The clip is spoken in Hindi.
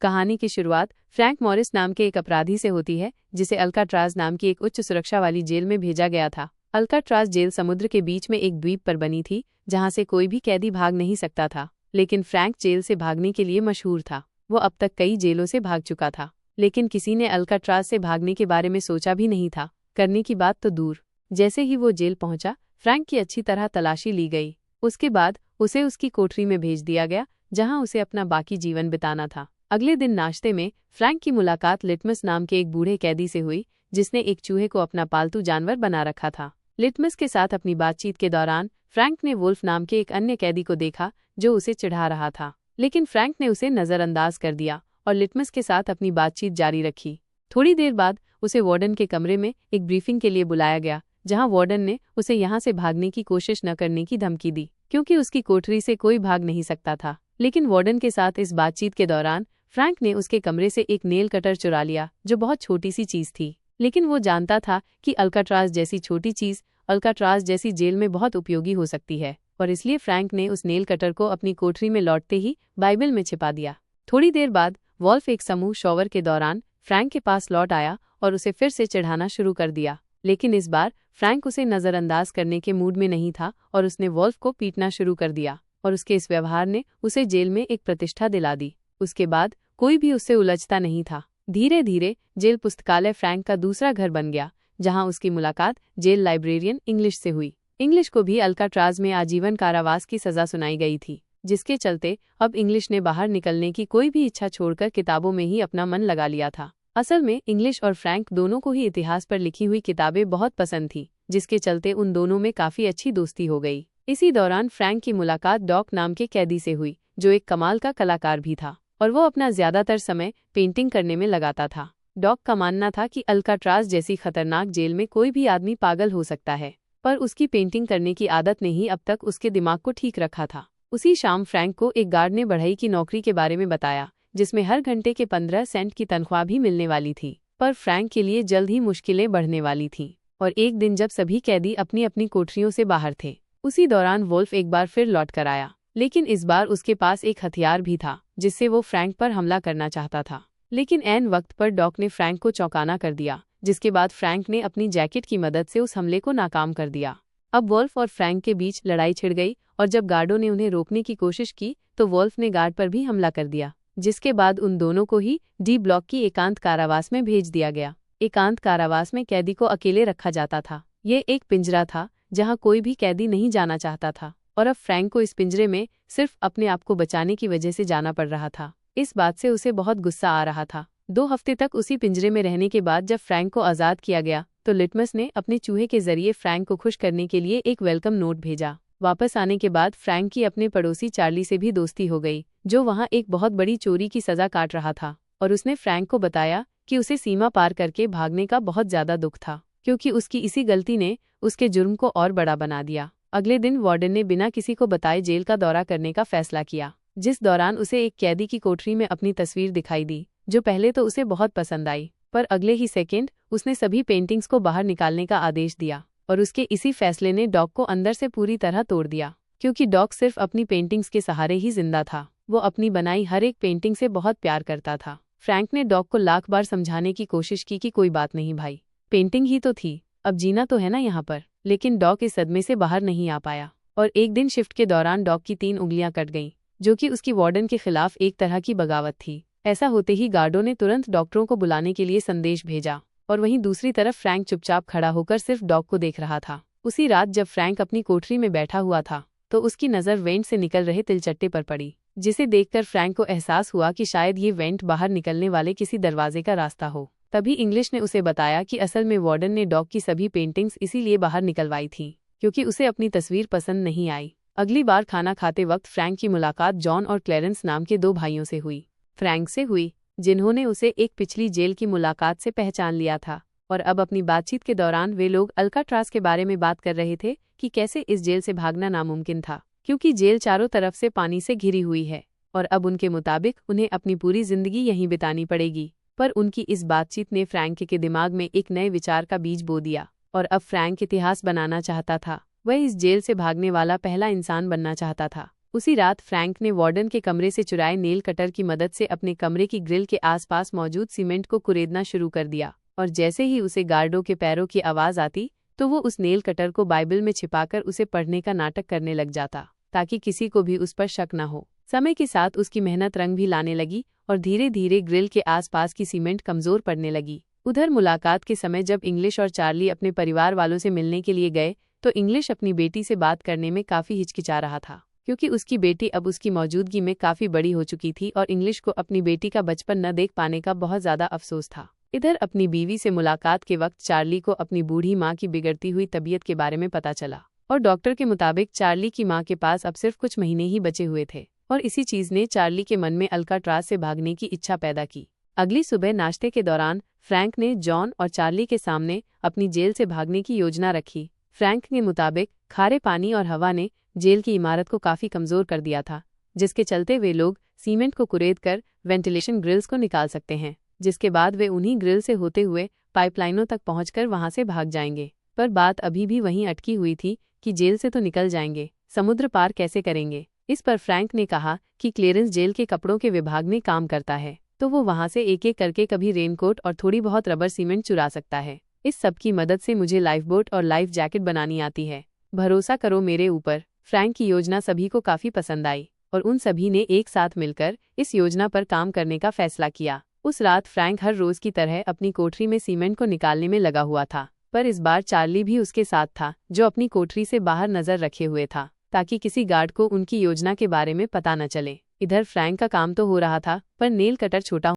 कहानी की शुरुआत फ्रैंक मॉरिस नाम के एक अपराधी से होती है, जिसे अल्काट्राज नाम की एक उच्च सुरक्षा वाली जेल में भेजा गया था। अल्काट्राज जेल समुद्र के बीच में एक द्वीप पर बनी थी, जहां से कोई भी कैदी भाग नहीं सकता था। लेकिन फ्रैंक जेल से भागने के लिए मशहूर था। वो अब तक कई जेलों से भाग चुका था, लेकिन किसी ने अल्काट्राज से भागने के बारे में सोचा भी नहीं था, करने की बात तो दूर। जैसे ही वो जेल पहुंचा, फ्रैंक की अच्छी तरह तलाशी ली गई। उसके बाद उसे उसकी कोठरी में भेज दिया गया, जहां उसे अपना बाकी जीवन बिताना था। अगले दिन नाश्ते में फ्रैंक की मुलाकात लिटमस नाम के एक बूढ़े कैदी से हुई, जिसने एक चूहे को अपना पालतू जानवर बना रखा था। लिटमस के साथ अपनी बातचीत के दौरान फ्रैंक ने वुल्फ नाम के एक अन्य कैदी को देखा, जो उसे चिढ़ा रहा था। लेकिन फ्रैंक ने उसे नजरअंदाज कर दिया और लिटमस के साथ अपनी बातचीत जारी रखी। थोड़ी देर बाद उसे वार्डन के कमरे में एक ब्रीफिंग के लिए बुलाया गया, जहां वार्डन ने उसे यहां से भागने की कोशिश न करने की धमकी दी, क्योंकि उसकी कोठरी से कोई भाग नहीं सकता था। लेकिन वार्डन के साथ इस बातचीत के दौरान फ्रैंक ने उसके कमरे से एक नेल कटर चुरा लिया, जो बहुत छोटी सी चीज थी। लेकिन वो जानता था कि अल्काट्राज जैसी छोटी चीज अल्काट्राज जैसी जेल में बहुत उपयोगी हो सकती है, और इसलिए फ्रैंक ने उस नेल कटर को अपनी कोठरी में लौटते ही बाइबल में छिपा दिया। थोड़ी देर बाद वॉल्फ एक समूह शॉवर के दौरान फ्रैंक के पास लौट आया और उसे फिर से चिढ़ाना शुरू कर दिया। लेकिन इस बार फ्रैंक उसे नजरअंदाज करने के मूड में नहीं था और उसने वॉल्फ को पीटना शुरू कर दिया, और उसके इस व्यवहार ने उसे जेल में एक प्रतिष्ठा दिला दी। उसके बाद कोई भी उससे उलझता नहीं था। धीरे धीरे जेल पुस्तकालय फ्रैंक का दूसरा घर बन गया, जहां उसकी मुलाकात जेल लाइब्रेरियन इंग्लिश से हुई। इंग्लिश को भी अल्काट्राज में आजीवन कारावास की सजा सुनाई गई थी, जिसके चलते अब इंग्लिश ने बाहर निकलने की कोई भी इच्छा छोड़कर किताबों में ही अपना मन लगा लिया था। असल में इंग्लिश और फ्रैंक दोनों को ही इतिहास पर लिखी हुई किताबें बहुत पसंद थी, जिसके चलते उन दोनों में काफी अच्छी दोस्ती हो गई। इसी दौरान फ्रैंक की मुलाकात डॉक नाम के कैदी से हुई, जो एक कमाल का कलाकार भी था, और वो अपना ज्यादातर समय पेंटिंग करने में लगाता था। डॉक का मानना था कि अल्काट्राज जैसी खतरनाक जेल में कोई भी आदमी पागल हो सकता है, पर उसकी पेंटिंग करने की आदत ने ही अब तक उसके दिमाग को ठीक रखा था। उसी शाम फ्रैंक को एक गार्ड ने बढ़ई की नौकरी के बारे में बताया, जिसमें हर घंटे के 15 सेंट की तनख्वाह भी मिलने वाली थी। पर फ्रैंक के लिए जल्द ही मुश्किलें बढ़ने वाली थीं, और एक दिन जब सभी कैदी अपनी अपनी कोठरियों से बाहर थे, उसी दौरान वुल्फ एक बार फिर लौट कर आया। लेकिन इस बार उसके पास एक हथियार भी था, जिससे वो फ्रैंक पर हमला करना चाहता था। लेकिन ऐन वक्त पर डॉक ने फ्रैंक को चौंकाना कर दिया, जिसके बाद फ्रैंक ने अपनी जैकेट की मदद से उस हमले को नाकाम कर दिया। अब वुल्फ और फ्रैंक के बीच लड़ाई छिड़ गई, और जब गार्डों ने उन्हें रोकने की कोशिश की तो वुल्फ ने गार्ड पर भी हमला कर दिया, जिसके बाद उन दोनों को ही डी ब्लॉक की एकांत कारावास में भेज दिया गया। एकांत कारावास में कैदी को अकेले रखा जाता था। ये एक पिंजरा था जहां कोई भी कैदी नहीं जाना चाहता था, और अब फ्रैंक को इस पिंजरे में सिर्फ अपने आप को बचाने की वजह से जाना पड़ रहा था। इस बात से उसे बहुत गुस्सा आ रहा था। 2 हफ्ते तक उसी पिंजरे में रहने के बाद जब फ्रैंक को आज़ाद किया गया, तो लिटमस ने अपने चूहे के जरिए फ्रैंक को खुश करने के लिए एक वेलकम नोट भेजा। वापस आने के बाद फ्रैंक की अपने पड़ोसी चार्ली से भी दोस्ती हो गई, जो वहां एक बहुत बड़ी चोरी की सजा काट रहा था, और उसने फ्रैंक को बताया कि उसे सीमा पार करके भागने का बहुत ज्यादा दुख था, क्योंकि उसकी इसी गलती ने उसके जुर्म को और बड़ा बना दिया। अगले दिन वार्डन ने बिना किसी को बताए जेल का दौरा करने का फैसला किया, जिस दौरान उसे एक कैदी की कोठरी में अपनी तस्वीर दिखाई दी, जो पहले तो उसे बहुत पसंद आई, पर अगले ही सेकेंड उसने सभी पेंटिंग्स को बाहर निकालने का आदेश दिया, और उसके इसी फैसले ने डॉक को अंदर से पूरी तरह तोड़ दिया। क्योंकि डॉक सिर्फ अपनी पेंटिंग्स के सहारे ही जिंदा था। वो अपनी बनाई हर एक पेंटिंग से बहुत प्यार करता था। फ्रैंक ने डॉक को लाख बार समझाने की कोशिश की कि कोई बात नहीं भाई, पेंटिंग ही तो थी, अब जीना तो है ना यहाँ पर। लेकिन डॉक इस सदमे से बाहर नहीं आ पाया, और एक दिन शिफ्ट के दौरान डॉक की 3 उंगलियां कट गईं, जो कि उसकी वार्डन के खिलाफ एक तरह की बगावत थी। ऐसा होते ही गार्डों ने तुरंत डॉक्टरों को बुलाने के लिए संदेश भेजा, और वहीं दूसरी तरफ फ्रैंक चुपचाप खड़ा होकर सिर्फ डॉग को देख रहा था। उसी रात जब फ्रैंक अपनी कोठरी में बैठा हुआ था, तो उसकी नज़र वेंट से निकल रहे तिलचट्टे पर पड़ी, जिसे देखकर फ्रैंक को एहसास हुआ कि शायद ये वेंट बाहर निकलने वाले किसी दरवाजे का रास्ता हो। तभी इंग्लिश ने उसे बताया कि असल में वार्डन ने डॉग की सभी पेंटिंग्स इसीलिए बाहर निकलवाई थी, क्योंकि उसे अपनी तस्वीर पसंद नहीं आई। अगली बार खाना खाते वक्त फ्रैंक की मुलाकात जॉन और क्लेरेंस नाम के 2 भाइयों से हुई। फ्रैंक से हुई, जिन्होंने उसे एक पिछली जेल की मुलाकात से पहचान लिया था, और अब अपनी बातचीत के दौरान वे लोग अल्काट्राज के बारे में बात कर रहे थे कि कैसे इस जेल से भागना नामुमकिन था, क्योंकि जेल चारों तरफ से पानी से घिरी हुई है, और अब उनके मुताबिक उन्हें अपनी पूरी जिंदगी यहीं बितानी पड़ेगी। पर उनकी इस बातचीत ने फ्रैंक के दिमाग में एक नए विचार का बीज बो दिया, और अब फ्रैंक इतिहास बनाना चाहता था। वह इस जेल से भागने वाला पहला इंसान बनना चाहता था। उसी रात फ्रैंक ने वार्डन के कमरे से चुराए नेल कटर की मदद से अपने कमरे की ग्रिल के आसपास मौजूद सीमेंट को कुरेदना शुरू कर दिया, और जैसे ही उसे गार्डों के पैरों की आवाज आती तो वो उस नेल कटर को बाइबल में छिपाकर उसे पढ़ने का नाटक करने लग जाता, ताकि किसी को भी उस पर शक न हो। समय के साथ उसकी मेहनत रंग भी लाने लगी और धीरे धीरे ग्रिल के आसपास की सीमेंट कमजोर पड़ने लगी। उधर मुलाकात के समय जब इंग्लिश और चार्ली अपने परिवार वालों से मिलने के लिए गए तो इंग्लिश अपनी बेटी से बात करने में काफी हिचकिचा रहा था, क्योंकि उसकी बेटी अब उसकी मौजूदगी में काफी बड़ी हो चुकी थी और इंग्लिश को अपनी बेटी का बचपन न देख पाने का बहुत ज्यादा अफसोस था। इधर अपनी बीवी से मुलाकात के वक्त चार्ली को अपनी बूढ़ी माँ की बिगड़ती हुई तबीयत के बारे में पता चला, और डॉक्टर के मुताबिक चार्ली की माँ के पास अब सिर्फ कुछ महीने ही बचे हुए थे, और इसी चीज ने चार्ली के मन में अल्काट्राज से भागने की इच्छा पैदा की। अगली सुबह नाश्ते के दौरान फ्रैंक ने जॉन और चार्ली के सामने अपनी जेल से भागने की योजना रखी। फ्रैंक के मुताबिक खारे पानी और हवा ने जेल की इमारत को काफी कमजोर कर दिया था, जिसके चलते वे लोग सीमेंट को कुरेद कर वेंटिलेशन ग्रिल्स को निकाल सकते हैं, जिसके बाद वे उन्हीं ग्रिल से होते हुए पाइपलाइनों तक पहुंचकर वहां से भाग जाएंगे। पर बात अभी भी वहीं अटकी हुई थी कि जेल से तो निकल जाएंगे, समुद्र पार कैसे करेंगे। इस पर फ्रैंक ने कहा कि क्लेरेंस जेल के कपड़ों के विभाग में काम करता है, तो वो वहां से एक एक करके कभी रेनकोट और थोड़ी बहुत रबर सीमेंट चुरा सकता है। इस सब की मदद से मुझे लाइफ बोट और लाइफ जैकेट बनानी आती है, भरोसा करो मेरे ऊपर। फ्रैंक की योजना सभी को काफी पसंद आई और उन सभी ने एक साथ मिलकर इस योजना पर काम करने का फैसला किया। उस रात फ्रैंक हर रोज की तरह अपनी कोठरी में सीमेंट को निकालने में लगा हुआ था, पर इस बार चार्ली भी उसके साथ था, जो अपनी कोठरी से बाहर नजर रखे हुए था, ताकि किसी गार्ड को उनकी योजना के बारे में पता न चले। इधर फ्रैंक का काम तो हो रहा था, पर नेल कटर छोटा